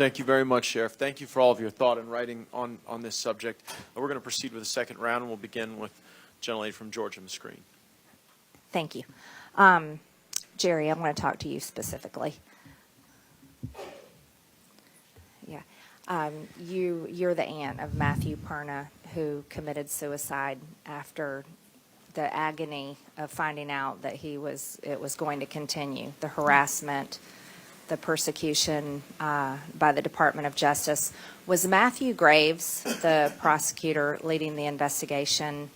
Thank you very much, Sheriff. Thank you for all of your thought and writing on this subject. We're going to proceed with the second round, and we'll begin with gentlelady from Georgia, Ms. Greene. Thank you. Jerry, I want to talk to you specifically. Yeah. You're the aunt of Matthew Perna, who committed suicide after the agony of finding out that it was going to continue, the harassment, the persecution by the Department of Justice. Was Matthew Graves the prosecutor leading the investigation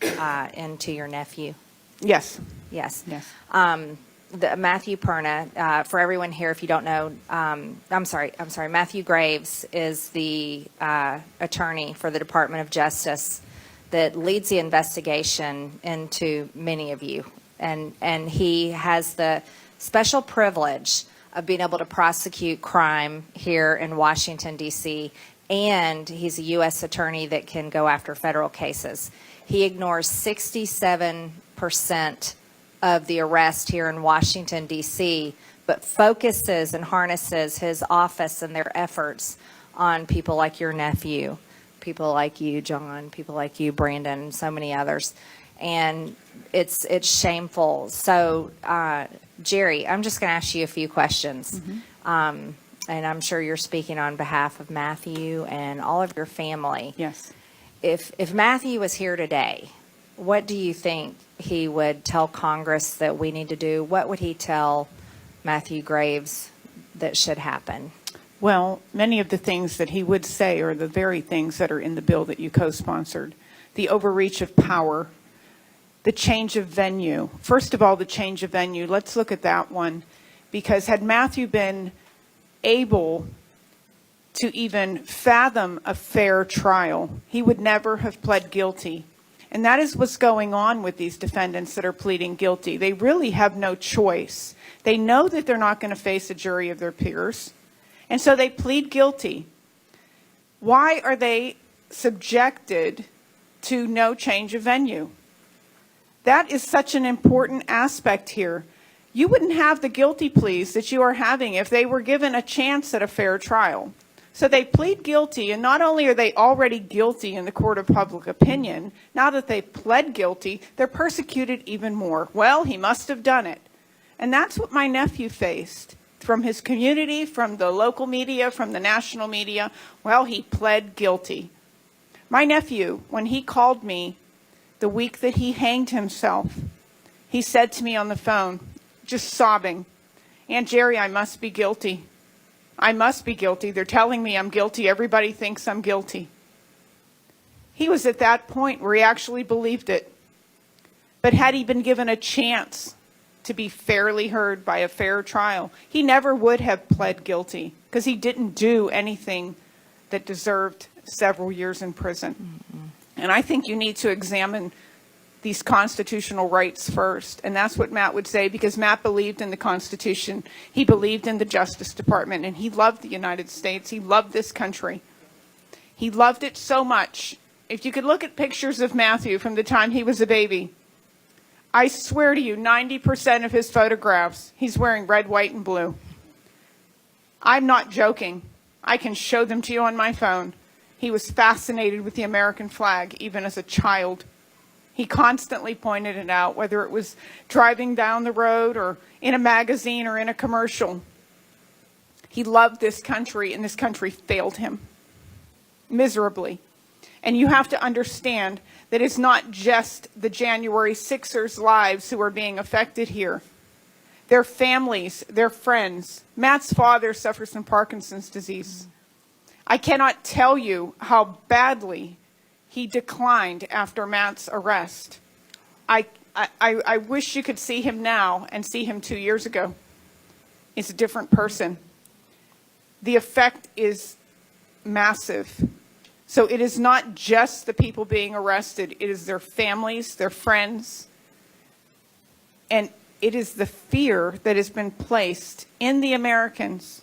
into your nephew? Yes. Yes. Yes. Matthew Perna, for everyone here, if you don't know, I'm sorry, Matthew Graves is the attorney for the Department of Justice that leads the investigation into many of you. And he has the special privilege of being able to prosecute crime here in Washington, D.C., and he's a U.S. attorney that can go after federal cases. He ignores 67% of the arrest here in Washington, D.C., but focuses and harnesses his office and their efforts on people like your nephew, people like you, John, people like you, Brandon, and so many others. And it's shameful. So, Jerry, I'm just going to ask you a few questions. Mm-hmm. And I'm sure you're speaking on behalf of Matthew and all of your family. Yes. If Matthew was here today, what do you think he would tell Congress that we need to do? What would he tell Matthew Graves that should happen? Well, many of the things that he would say are the very things that are in the bill that you co-sponsored. The overreach of power, the change of venue. First of all, the change of venue. Let's look at that one. Because had Matthew been able to even fathom a fair trial, he would never have pled guilty. And that is what's going on with these defendants that are pleading guilty. They really have no choice. They know that they're not going to face a jury of their peers. And so they plead guilty. Why are they subjected to no change of venue? That is such an important aspect here. You wouldn't have the guilty pleas that you are having if they were given a chance at a fair trial. So they plead guilty, and not only are they already guilty in the court of public opinion, now that they've pled guilty, they're persecuted even more. Well, he must have done it. And that's what my nephew faced from his community, from the local media, from the national media. Well, he pled guilty. My nephew, when he called me the week that he hanged himself, he said to me on the phone, just sobbing, "Aunt Jerry, I must be guilty. I must be guilty. They're telling me I'm guilty. Everybody thinks I'm guilty." He was at that point where he actually believed it. But had he been given a chance to be fairly heard by a fair trial, he never would have pled guilty because he didn't do anything that deserved several years in prison. Mm-hmm. And I think you need to examine these constitutional rights first. And that's what Matt would say, because Matt believed in the Constitution. He believed in the Justice Department, and he loved the United States. He loved this country. He loved it so much. If you could look at pictures of Matthew from the time he was a baby, I swear to you, 90% of his photographs, he's wearing red, white, and blue. I'm not joking. I can show them to you on my phone. He was fascinated with the American flag, even as a child. He constantly pointed it out, whether it was driving down the road or in a magazine or in a commercial. He loved this country, and this country failed him miserably. And you have to understand that it's not just the January 6ers' lives who are being affected here. Their families, their friends. Matt's father suffers from Parkinson's disease. I cannot tell you how badly he declined after Matt's arrest. I wish you could see him now and see him 2 years ago. He's a different person. The effect is massive. So it is not just the people being arrested. It is their families, their friends. And it is the fear that has been placed in the Americans.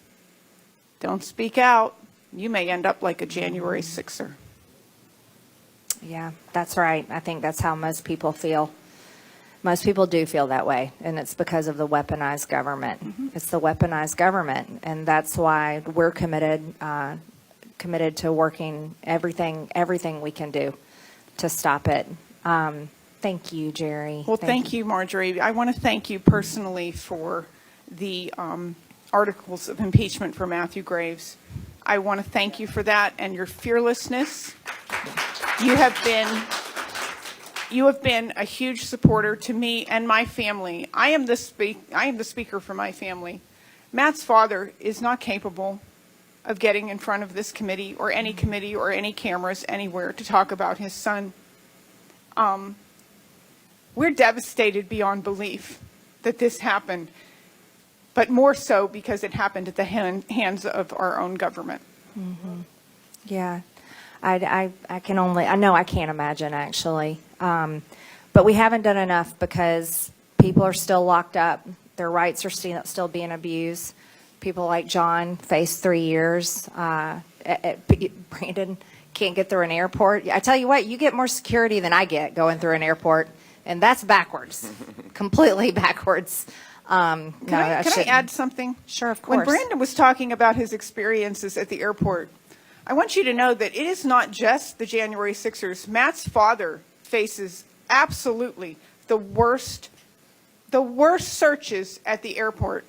Don't speak out. You may end up like a January 6er. Yeah, that's right. I think that's how most people feel. Most people do feel that way, and it's because of the weaponized government. It's the weaponized government, and that's why we're committed to working everything we can do to stop it. Thank you, Jerry. Well, thank you, Marjorie. I want to thank you personally for the articles of impeachment for Matthew Graves. I want to thank you for that and your fearlessness. You have been a huge supporter to me and my family. I am the speaker for my family. Matt's father is not capable of getting in front of this committee or any cameras anywhere to talk about his son. We're devastated beyond belief that this happened, but more so because it happened at the hands of our own government. Yeah, I can't imagine actually. But we haven't done enough because people are still locked up. Their rights are still being abused. People like John face 3 years. Brandon can't get through an airport. I tell you what, you get more security than I get going through an airport, and that's backwards, completely backwards. Can I add something? Sure, of course. When Brandon was talking about his experiences at the airport, I want you to know that it is not just the January 6ers. Matt's father faces absolutely the worst searches at the airport.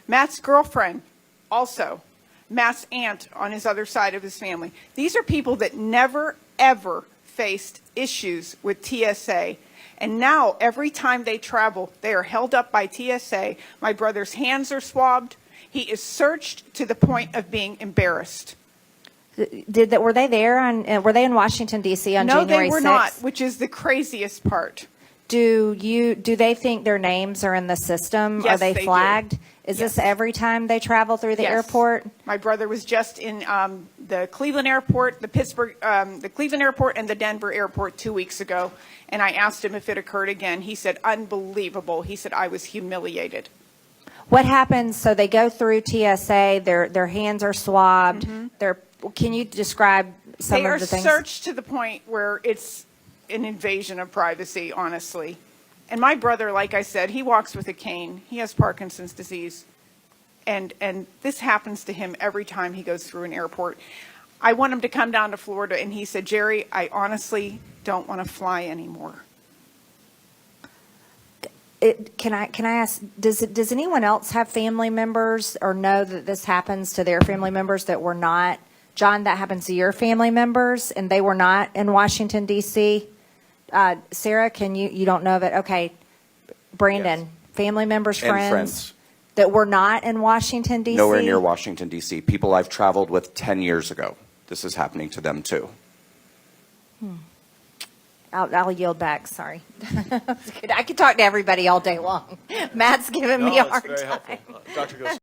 Matt's girlfriend also. Matt's aunt on his other side of his family. These are people that never, ever faced issues with TSA. And now, every time they travel, they are held up by TSA. My brother's hands are swabbed. He is searched to the point of being embarrassed. Were they there were they in Washington, D.C. on January 6th? No, they were not, which is the craziest part. Do they think their names are in the system? Yes, are they flagged? do. Is Yes. this every time they travel through the Yes. airport? My brother was just in the Cleveland airport, the Cleveland airport and the Denver airport 2 weeks ago, and I asked him if it occurred again. He said, unbelievable. He said, I was humiliated. What happens? So they go through TSA. Their hands are swabbed. Can you describe some of the things? They are searched to the point where it's an invasion of privacy, honestly. And my brother, like I said, he walks with a cane. He has Parkinson's disease. And this happens to him every time he goes through an airport. I want him to come down to Florida, and he said, Jerry, I honestly don't want to fly anymore. Can I ask, does anyone else have family members or know that this happens to their family members that were not, John, that happens to your family members and they were not in Washington, D.C.? Sarah, you don't know of it? Okay. Brandon, Yes. Family members, And friends. that were not in Washington, D.C.? Nowhere near Washington, D.C. People I've traveled with 10 years ago. This is happening to them, too. I'll yield back. Sorry. I could talk to everybody all day long. Matt's giving me a No, hard it's very time. helpful. Dr. Gosar.